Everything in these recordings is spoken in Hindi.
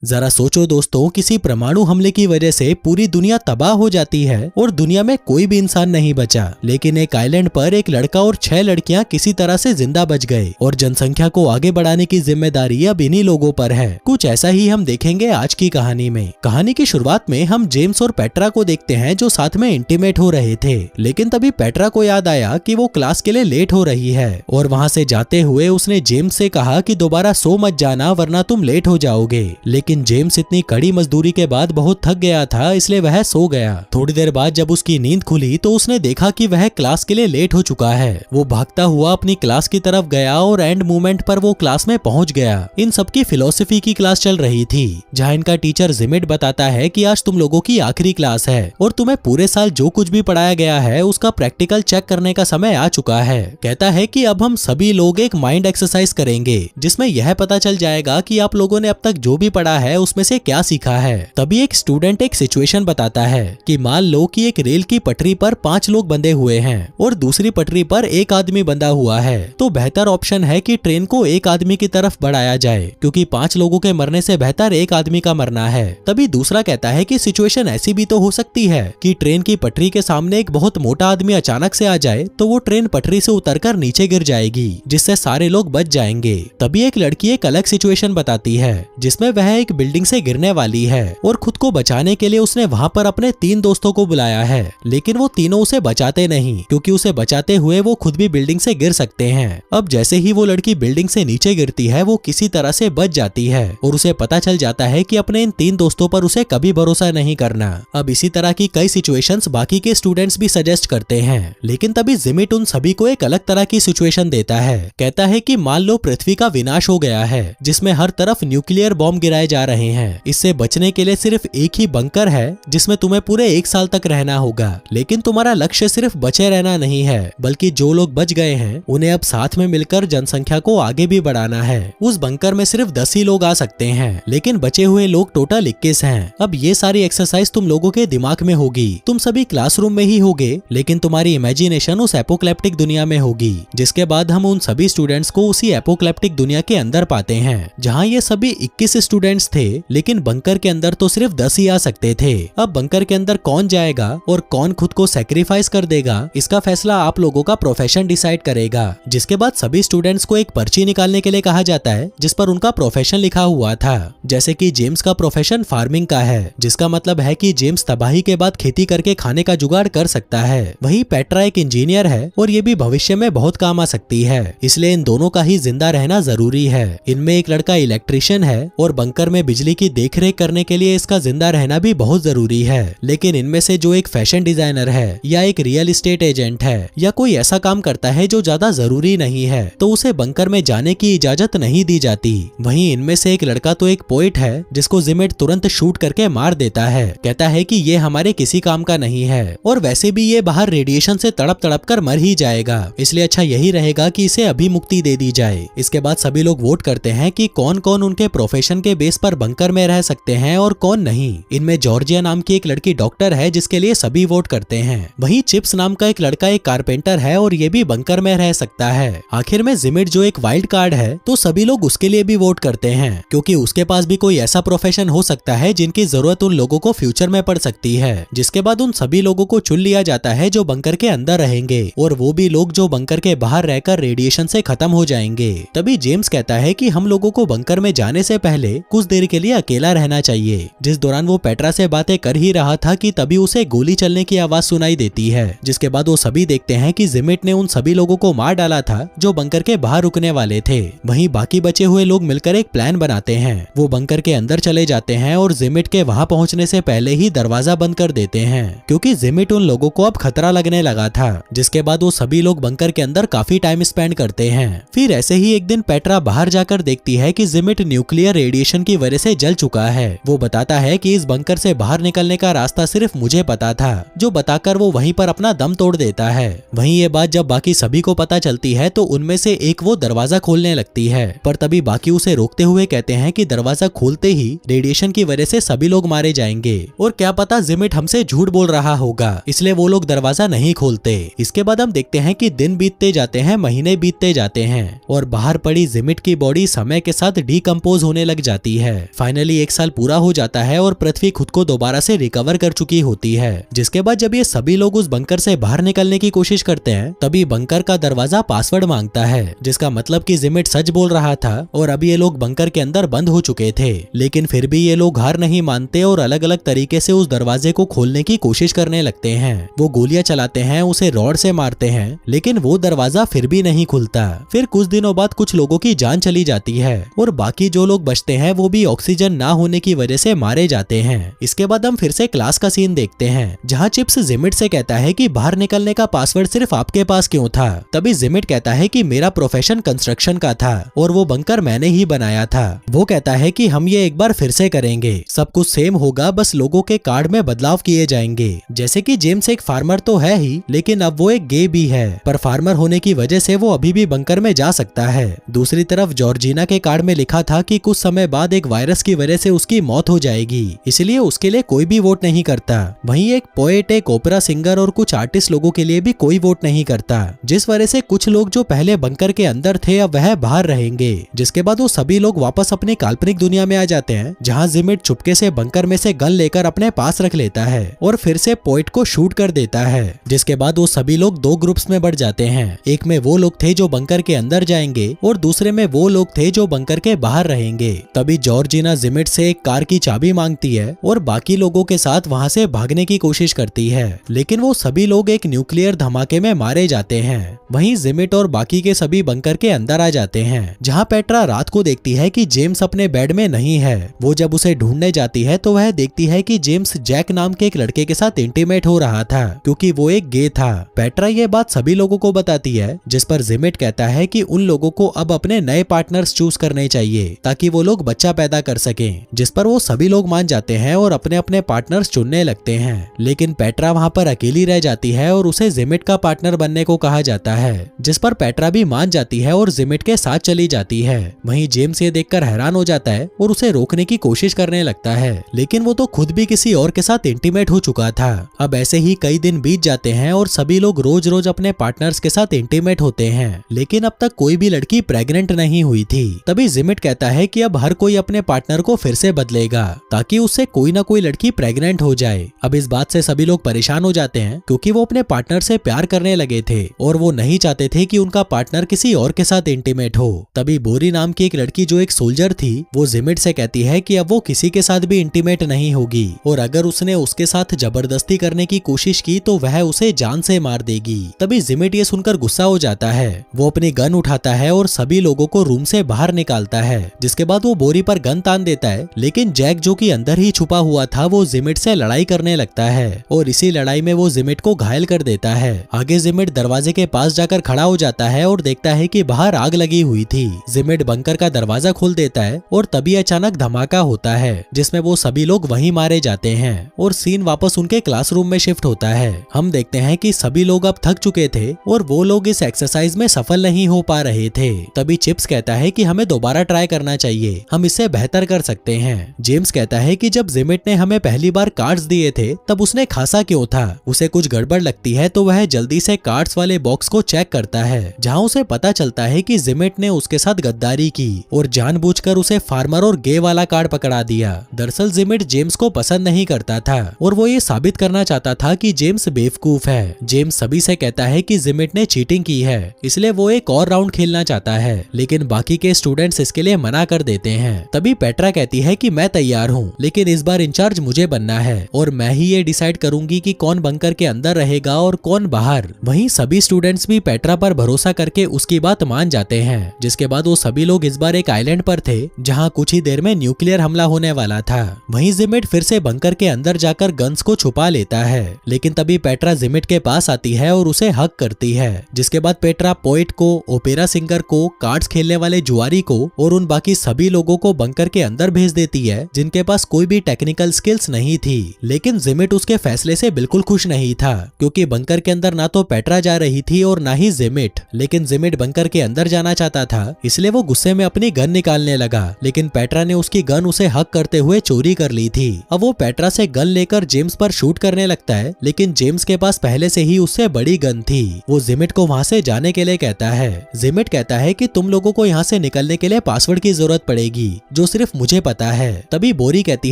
जरा सोचो दोस्तों, किसी परमाणु हमले की वजह से पूरी दुनिया तबाह हो जाती है और दुनिया में कोई भी इंसान नहीं बचा, लेकिन एक आइलैंड पर एक लड़का और 6 लड़कियां किसी तरह से जिंदा बच गए और जनसंख्या को आगे बढ़ाने की जिम्मेदारी अब इन्हीं लोगों पर है। कुछ ऐसा ही हम देखेंगे आज की कहानी में। कहानी की शुरुआत में हम जेम्स और पेट्रा को देखते हैं जो साथ में इंटीमेट हो रहे थे, लेकिन तभी पेट्रा को याद आया कि वो क्लास के लिए लेट हो रही है और वहाँ से जाते हुए उसने जेम्स से कहा कि दोबारा सो मत जाना वरना तुम लेट हो जाओगे। लेकिन जेम्स इतनी कड़ी मजदूरी के बाद बहुत थक गया था, इसलिए वह सो गया। थोड़ी देर बाद जब उसकी नींद खुली तो उसने देखा कि वह क्लास के लिए लेट हो चुका है। वो भागता हुआ अपनी क्लास की तरफ गया और एंड मोमेंट पर वो क्लास में पहुंच गया। इन सबकी फिलोसफी की क्लास चल रही थी, जहाँ इनका टीचर जिमिट बताता है कि आज तुम लोगों की आखिरी क्लास है और तुम्हें पूरे साल जो कुछ भी पढ़ाया गया है उसका प्रैक्टिकल चेक करने का समय आ चुका है। कहता है कि अब हम सभी लोग एक माइंड एक्सरसाइज करेंगे जिसमें यह पता चल जाएगा कि आप लोगों ने अब तक जो भी पढ़ा है उसमें से क्या सीखा है। तभी एक स्टूडेंट एक सिचुएशन बताता है कि मान लो कि एक रेल की पटरी पर 5 लोग बंधे हुए हैं और दूसरी पटरी पर एक आदमी बंधा हुआ है, तो बेहतर ऑप्शन है कि ट्रेन को एक आदमी की तरफ बढ़ाया जाए, क्योंकि 5 लोगों के मरने से बेहतर एक आदमी का मरना है। तभी दूसरा कहता है कि सिचुएशन ऐसी भी तो हो सकती है कि ट्रेन की पटरी के सामने एक बहुत मोटा आदमी अचानक से आ जाए तो वो ट्रेन पटरी से उतरकर नीचे गिर जाएगी, जिससे सारे लोग बच जाएंगे। तभी एक लड़की एक अलग सिचुएशन बताती है जिसमें वह एक बिल्डिंग से गिरने वाली है और खुद को बचाने के लिए उसने वहां पर अपने 3 दोस्तों को बुलाया है, लेकिन वो तीनों उसे बचाते नहीं, क्योंकि उसे बचाते हुए वो खुद भी बिल्डिंग से गिर सकते हैं। अब जैसे ही वो लड़की बिल्डिंग से नीचे गिरती है वो किसी तरह से बच जाती है और उसे पता चल जाता है कि अपने इन 3 दोस्तों पर उसे कभी भरोसा नहीं करना। अब इसी तरह की कई सिचुएशंस बाकी के स्टूडेंट्स भी सजेस्ट करते हैं, लेकिन तभी जिमिट उन सभी को एक अलग तरह की सिचुएशन देता है। कहता है कि मान लो पृथ्वी का विनाश हो गया है जिसमें हर तरफ न्यूक्लियर बॉम्ब गिराए जा रहे हैं। इससे बचने के लिए सिर्फ एक ही बंकर है जिसमें तुम्हें पूरे 1 साल तक रहना होगा, लेकिन तुम्हारा लक्ष्य सिर्फ बचे रहना नहीं है, बल्कि जो लोग बच गए हैं उन्हें अब साथ में मिलकर जनसंख्या को आगे भी बढ़ाना है। उस बंकर में सिर्फ 10 ही लोग आ सकते हैं, लेकिन बचे हुए लोग टोटल 21 हैं। अब ये सारी एक्सरसाइज तुम लोगों के दिमाग में होगी, तुम सभी क्लासरूम में ही होगे, लेकिन तुम्हारी इमेजिनेशन उस एपोक्लिप्टिक दुनिया में होगी। जिसके बाद हम उन सभी स्टूडेंट्स को उसी एपोक्लिप्टिक दुनिया के अंदर पाते हैं, जहाँ ये सभी 21 स्टूडेंट्स थे, लेकिन बंकर के अंदर तो सिर्फ 10 ही आ सकते थे। अब बंकर के अंदर कौन जाएगा और कौन खुद को सैक्रिफाइस कर देगा, इसका फैसला आप लोगों का प्रोफेशन डिसाइड करेगा। जिसके बाद सभी स्टूडेंट्स को एक पर्ची निकालने के लिए कहा जाता है जिस पर उनका प्रोफेशन लिखा हुआ था। जैसे कि जेम्स का प्रोफेशन फार्मिंग का है, जिसका मतलब है कि जेम्स तबाही के बाद खेती करके खाने का जुगाड़ कर सकता है। वहीं पेट्रा एक इंजीनियर है और ये भी भविष्य में बहुत काम आ सकती है, इसलिए इन दोनों का ही जिंदा रहना जरूरी है। इनमें एक लड़का इलेक्ट्रिशियन है और बंकर में बिजली की देखरेख करने के लिए इसका जिंदा रहना भी बहुत जरूरी है। लेकिन इनमें से जो एक फैशन डिजाइनर है या एक रियल एस्टेट एजेंट है या कोई ऐसा काम करता है जो ज्यादा जरूरी नहीं है, तो उसे बंकर में जाने की इजाजत नहीं दी जाती। वहीं इनमें से एक लड़का तो एक पोएट है जिसको जिमिट तुरंत शूट करके मार देता है। कहता है कि ये हमारे किसी काम का नहीं है और वैसे भी ये बाहर रेडिएशन से तड़प तड़प कर मर ही जाएगा, इसलिए अच्छा यही रहेगा कि इसे अभी मुक्ति दे दी जाए। इसके बाद सभी लोग वोट करते हैं कि कौन कौन उनके प्रोफेशन के बेस पर बंकर में रह सकते हैं और कौन नहीं। इनमें जॉर्जिया नाम की एक लड़की डॉक्टर है जिसके लिए सभी वोट करते हैं। वहीं चिप्स नाम का एक लड़का एक कारपेंटर है और ये भी बंकर में रह सकता है। आखिर में जिमिट जो एक वाइल्ड कार्ड है, तो सभी लोग उसके लिए भी वोट करते हैं, क्योंकि उसके पास भी कोई ऐसा प्रोफेशन हो सकता है जिनकी जरूरत उन लोगों को फ्यूचर में पड़ सकती है। जिसके बाद उन सभी लोगों को चुन लिया जाता है जो बंकर के अंदर रहेंगे और वो भी लोग जो बंकर के बाहर रहकर रेडिएशन से खत्म हो जाएंगे। तभी जेम्स कहता है कि हम लोगों को बंकर में जाने से पहले कुछ देर के लिए अकेला रहना चाहिए। जिस दौरान वो पेट्रा से बातें कर ही रहा था कि तभी उसे गोली चलने की आवाज सुनाई देती है। जिसके बाद वो सभी देखते हैं कि जिमिट ने उन सभी लोगों को मार डाला था जो बंकर के बाहर रुकने वाले थे। वहीं बाकी बचे हुए लोग मिलकर एक प्लान बनाते हैं। वो बंकर के अंदर चले जाते हैं और जिमिट के वहां पहुंचने से पहले ही दरवाजा बंद कर देते हैं, क्योंकि जिमिट उन लोगों को अब खतरा लगने लगा था। जिसके बाद वो सभी लोग बंकर के अंदर काफी टाइम स्पेंड करते हैं। फिर ऐसे ही एक दिन पेट्रा बाहर जाकर देखती है कि जिमिट न्यूक्लियर रेडिएशन की वजह से जल चुका है। वो बताता है कि इस बंकर से बाहर निकलने का रास्ता सिर्फ मुझे पता था, जो बताकर वो वहीं पर अपना दम तोड़ देता है। वहीं ये बात जब बाकी सभी को पता चलती है तो उनमें से एक वो दरवाजा खोलने लगती है, पर तभी बाकी उसे रोकते हुए कहते हैं कि दरवाजा खोलते ही रेडिएशन की वजह से सभी लोग मारे जाएंगे और क्या पता जिमिट हमसे झूठ बोल रहा होगा, इसलिए वो लोग दरवाजा नहीं खोलते। इसके बाद हम देखते हैं कि दिन बीतते जाते हैं, महीने बीतते जाते हैं और बाहर पड़ी जिमिट की बॉडी समय के साथ डिकम्पोज होने लग जाती है। है। फाइनली 1 साल पूरा हो जाता है और पृथ्वी खुद को दोबारा से रिकवर कर चुकी होती है। जिसके बाद जब ये सभी लोग उस बंकर से बाहर निकलने की कोशिश करते हैं तभी बंकर का दरवाजा पासवर्ड मांगता है, जिसका मतलब कि जिमिट सच बोल रहा था और अब ये लोग बंकर के अंदर बंद हो चुके थे। लेकिन फिर भी ये लोग हार नहीं मानते और अलग अलग तरीके से उस दरवाजे को खोलने की कोशिश करने लगते हैं। वो गोलियां चलाते हैं, उसे रॉड से मारते हैं, लेकिन वो दरवाजा फिर भी नहीं खुलता। फिर कुछ दिनों बाद कुछ लोगों की जान चली जाती है और बाकी जो लोग बचते हैं वो भी ऑक्सीजन ना होने की वजह से मारे जाते हैं। इसके बाद हम फिर से क्लास का सीन देखते हैं जहाँ चिप्स जिमिट से कहता है कि बाहर निकलने का पासवर्ड सिर्फ आपके पास क्यों था। तभी जिमिट कहता है कि मेरा प्रोफेशन कंस्ट्रक्शन का था और वो बंकर मैंने ही बनाया था। वो कहता है कि हम ये एक बार फिर से करेंगे, सब कुछ सेम होगा, बस लोगों के कार्ड में बदलाव किए जाएंगे। जैसे कि जेम्स एक फार्मर तो है ही, लेकिन अब वो एक गे भी है, पर फार्मर होने की वजह से वो अभी भी बंकर में जा सकता है। दूसरी तरफ जॉर्जिना के कार्ड में लिखा था कि कुछ समय बाद एक वायरस की वजह से उसकी मौत हो जाएगी, इसलिए उसके लिए कोई भी वोट नहीं करता। वहीं एक पोएट, एक ओपेरा सिंगर और कुछ आर्टिस्ट लोगों के लिए भी कोई वोट नहीं करता, जिस वजह से कुछ लोग जो पहले बंकर के अंदर थे अब वह बाहर रहेंगे। जिसके बाद वो सभी लोग वापस अपनी काल्पनिक दुनिया में आ जाते हैं जहाँ जिमिट चुपके से बंकर में से गन लेकर अपने पास रख लेता है और फिर से पोएट को शूट कर देता है। जिसके बाद वो सभी लोग 2 ग्रुप्स में बढ़ जाते हैं, एक में वो लोग थे जो बंकर के अंदर जाएंगे और दूसरे में वो लोग थे जो बंकर के बाहर रहेंगे। तभी जॉर्जिना जिमिट से एक कार की चाबी मांगती है और बाकी लोगों के साथ वहां से भागने की कोशिश करती है, लेकिन वो सभी लोग एक न्यूक्लियर धमाके में मारे जाते हैं। वहीं जिमिट और बाकी के सभी बंकर के अंदर आ जाते हैं, जहां पेट्रा रात को देखती है कि जेम्स अपने बेड में नहीं है। वो जब उसे ढूंढने जाती है तो वह देखती है कि जेम्स जैक नाम के एक लड़के के साथ इंटीमेट हो रहा था, क्योंकि वो एक गे था। पेट्रा ये बात सभी लोगों को बताती है, जिस पर जिमिट कहता है कि उन लोगों को अब अपने नए पार्टनर्स चूज करने चाहिए ताकि वो लोग बच्चा पैदा कर सकें। जिस पर वो सभी लोग मान जाते हैं और अपने अपने पार्टनर्स चुनने लगते हैं। लेकिन पेट्रा वहां पर अकेली रह जाती है और उसे जिमिट का पार्टनर बनने को कहा जाता है, जिस पर पेट्रा भी मान जाती है और जिमिट के साथ चली जाती है। वहीं जेम्स ये देखकर हैरान हो जाता है और उसे रोकने की कोशिश करने लगता है, लेकिन वो तो खुद भी किसी और के साथ इंटीमेट हो चुका था। अब ऐसे ही कई दिन बीत जाते हैं और सभी लोग रोज रोज अपने पार्टनर्स के साथ इंटीमेट होते हैं, लेकिन अब तक कोई भी लड़की प्रेग्नेंट नहीं हुई थी। तभी जिमिट कहता है कि अब हर कोई अपने पार्टनर को फिर से बदलेगा ताकि उससे कोई ना कोई लड़की प्रेग्नेंट हो जाए। अब इस बात से सभी लोग परेशान हो जाते हैं, क्योंकि वो अपने पार्टनर से प्यार करने लगे थे और वो नहीं चाहते थे कि उनका पार्टनर किसी और के साथ इंटीमेट हो। तभी बोरी नाम की एक लड़की जो एक सोल्जर थी, वो जिमिट से कहती है कि अब वो किसी के साथ भी इंटीमेट नहीं होगी और अगर उसने उसके साथ जबरदस्ती करने की कोशिश की तो वह उसे जान से मार देगी। तभी जिमिट ये सुनकर गुस्सा हो जाता है, वो अपनी गन उठाता है और सभी लोगों को रूम से बाहर निकालता है। जिसके बाद वो बोरी पर गन तान देता है, लेकिन जैक जो कि अंदर ही छुपा हुआ था वो जिमिट से लड़ाई करने लगता है और इसी लड़ाई में वो जिमिट को घायल कर देता है। आगे जिमिट दरवाजे के पास जाकर खड़ा हो जाता है और देखता है कि बाहर आग लगी हुई थी। जिमिट बंकर का दरवाजा खोल देता है और तभी अचानक धमाका होता है, जिसमें वो सभी लोग वहीं मारे जाते हैं और सीन वापस उनके क्लासरूम में शिफ्ट होता है। हम देखते हैं कि सभी लोग अब थक चुके थे और वो लोग इस एक्सरसाइज में सफल नहीं हो पा रहे थे। तभी चिप्स कहता है कि हमें दोबारा ट्राई करना चाहिए, हम इससे बेहतर कर सकते हैं। जेम्स कहता है कि जब जिमिट ने हमें पहली बार कार्ड्स दिए थे तब उसने खासा क्यों था, उसे कुछ गड़बड़ लगती है तो वह जल्दी से कार्ड्स वाले बॉक्स को चेक करता है, जहां उसे पता चलता है कि जिमिट ने उसके साथ गद्दारी की और जानबूझकर उसे फार्मर और गे वाला कार्ड पकड़ा दिया। दरअसल जिमिट जेम्स को पसंद नहीं करता था और वो ये साबित करना चाहता था कि जेम्स बेवकूफ है। जेम्स सभी से कहता है कि जिमिट ने चीटिंग की है, इसलिए वो एक और राउंड खेलना चाहता है, लेकिन बाकी के स्टूडेंट्स इसके लिए मना कर देते हैं। तभी पेट्रा कहती है कि मैं तैयार हूँ, लेकिन इस बार इंचार्ज मुझे बनना है और मैं ही ये डिसाइड करूंगी कि कौन बंकर के अंदर रहेगा और कौन बाहर। वहीं सभी स्टूडेंट्स भी पेट्रा पर भरोसा करके उसकी बात मान जाते हैं। जिसके बाद वो सभी लोग इस बार एक आइलैंड पर थे जहाँ कुछ ही देर में न्यूक्लियर हमला होने वाला था। वहीं जिमिट फिर से बंकर के अंदर जाकर गन्स को छुपा लेता है, लेकिन तभी पेट्रा जिमिट के पास आती है और उसे हक करती है। जिसके बाद पेट्रा पोएट को, ओपेरा सिंगर को, कार्ड्स खेलने वाले जुआरी को और उन बाकी सभी लोगों को बंकर के अंदर भेज देती है जिनके पास कोई भी टेक्निकल स्किल्स नहीं थी। लेकिन जिमिट उसके फैसले से बिल्कुल खुश नहीं था, क्योंकि बंकर के अंदर ना तो पेट्रा जा रही थी और ना ही जिमिट। लेकिन जिमिट बंकर के अंदर जाना चाहता था, इसलिए वो गुस्से में अपनी गन निकालने लगा, लेकिन पेट्रा ने उसकी गन उसे हक करते हुए चोरी कर ली थी। अब वो पेट्रा से गन लेकर जेम्स पर शूट करने लगता है, लेकिन जेम्स के पास पहले से ही उससे बड़ी गन थी। वो जिमिट को वहां से जाने के लिए कहता है। जिमिट कहता है कि तुम लोगों को यहाँ से निकलने के लिए पासवर्ड की जरूरत पड़ेगी, जो जो सिर्फ मुझे पता है। तभी बोरी कहती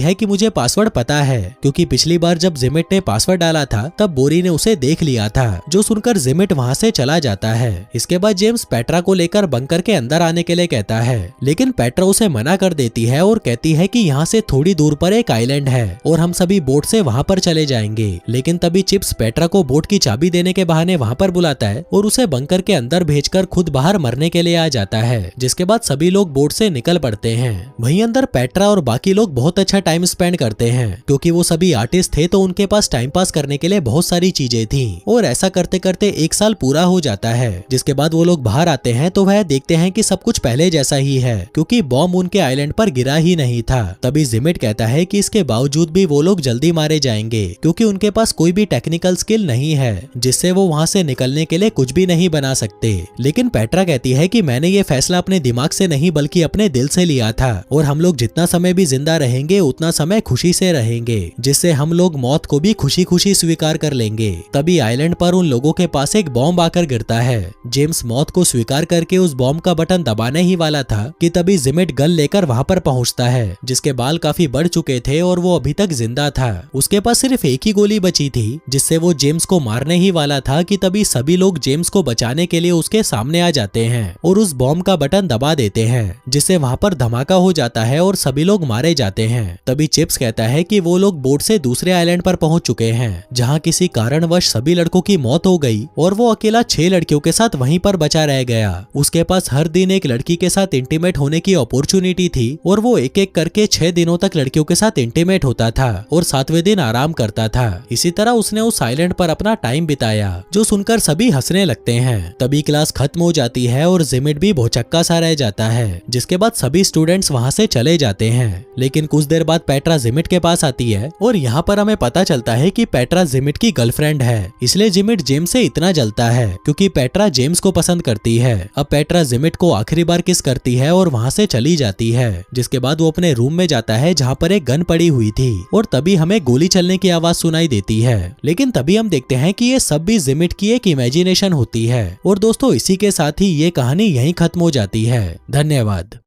है कि मुझे पासवर्ड पता है, क्योंकि पिछली बार जब जिमिट ने पासवर्ड डाला था तब बोरी ने उसे देख लिया था। जो सुनकर जिमिट वहाँ से चला जाता है। इसके बाद जेम्स पेट्रा को लेकर बंकर के अंदर आने के लिए कहता है, लेकिन पेट्रा उसे मना कर देती है और कहती है कि यहाँ से थोड़ी दूर पर एक आइलैंड है और हम सभी बोट से वहाँ पर चले जाएंगे। लेकिन तभी चिप्स पेट्रा को बोट की चाबी देने के बहाने वहाँ पर बुलाता है और उसे बंकर के अंदर भेजकर खुद बाहर मरने के लिए आ जाता है। जिसके बाद सभी लोग बोट से निकल पड़ते हैं। वहीं अंदर पेट्रा और बाकी लोग बहुत अच्छा टाइम स्पेंड करते हैं, क्योंकि वो सभी आर्टिस्ट थे तो उनके पास टाइम पास करने के लिए बहुत सारी चीजें थी। और ऐसा करते करते एक साल पूरा हो जाता है। जिसके बाद वो लोग बाहर आते हैं तो वह देखते हैं कि सब कुछ पहले जैसा ही है, क्योंकि बॉम्ब उनके आइलैंड पर गिरा ही नहीं था। तभी जिमिट कहता है कि इसके बावजूद भी वो लोग जल्दी मारे जाएंगे, क्योंकि उनके पास कोई भी टेक्निकल स्किल नहीं है जिससे वो वहाँ से निकलने के लिए कुछ भी नहीं बना सकते। लेकिन पेट्रा कहती है कि मैंने ये फैसला अपने दिमाग से नहीं बल्कि अपने दिल से लिया था, और हम लोग जितना समय भी जिंदा रहेंगे उतना समय खुशी से रहेंगे, जिससे हम लोग मौत को भी खुशी खुशी स्वीकार कर लेंगे। तभी आइलैंड पर उन लोगों के पास एक बॉम्ब आकर गिरता है। जेम्स मौत को स्वीकार करके उस बॉम्ब का बटन दबाने ही वाला था कि तभी जिमिट गन लेकर वहाँ पर पहुँचता है, जिसके बाल काफी बढ़ चुके थे और वो अभी तक जिंदा था। उसके पास सिर्फ एक ही गोली बची थी जिससे वो जेम्स को मारने ही वाला था कि तभी सभी लोग जेम्स को बचाने के लिए उसके सामने आ जाते हैं और उस बॉम्ब का बटन दबा देते हैं, जिससे वहाँ पर धमाका हो जाता है और सभी लोग मारे जाते हैं। तभी चिप्स कहता है कि वो लोग बोट से दूसरे आइलैंड पर पहुंच चुके हैं, जहाँ किसी कारणवश सभी लड़कों की मौत हो गई और वो अकेला 6 लड़कियों के साथ वहीं पर बचा रह गया। उसके पास हर दिन एक लड़की के साथ इंटीमेट होने की अपॉर्चुनिटी थी और वो एक एक करके 6 दिनों तक लड़कियों के साथ इंटीमेट होता था और 7वें दिन आराम करता था। इसी तरह उसने उस आइलैंड पर अपना टाइम बिताया, जो सुनकर सभी हंसने लगते हैं। तभी क्लास खत्म हो जाती है और जिमिट भी भौचक्का सा रह जाता है, जिसके बाद सभी स्टूडेंट्स वहाँ से चले जाते हैं। लेकिन कुछ देर बाद पेट्रा जिमिट के पास आती है और यहाँ पर हमें पता चलता है कि पेट्रा जिमिट की गर्लफ्रेंड है। इसलिए जिमिट जेम्स से इतना जलता है क्योंकि पेट्रा जेम्स को पसंद करती है। अब पेट्रा जिमिट को आखिरी बार किस करती है और वहाँ से चली जाती है। जिसके बाद वो अपने रूम में जाता है जहाँ पर एक गन पड़ी हुई थी और तभी हमें गोली चलने की आवाज सुनाई देती है। लेकिन तभी हम देखते हैं कि ये सब भी जिमिट की एक इमेजिनेशन होती है। और दोस्तों, इसी के साथ ही ये कहानी यहीं खत्म हो जाती है। धन्यवाद।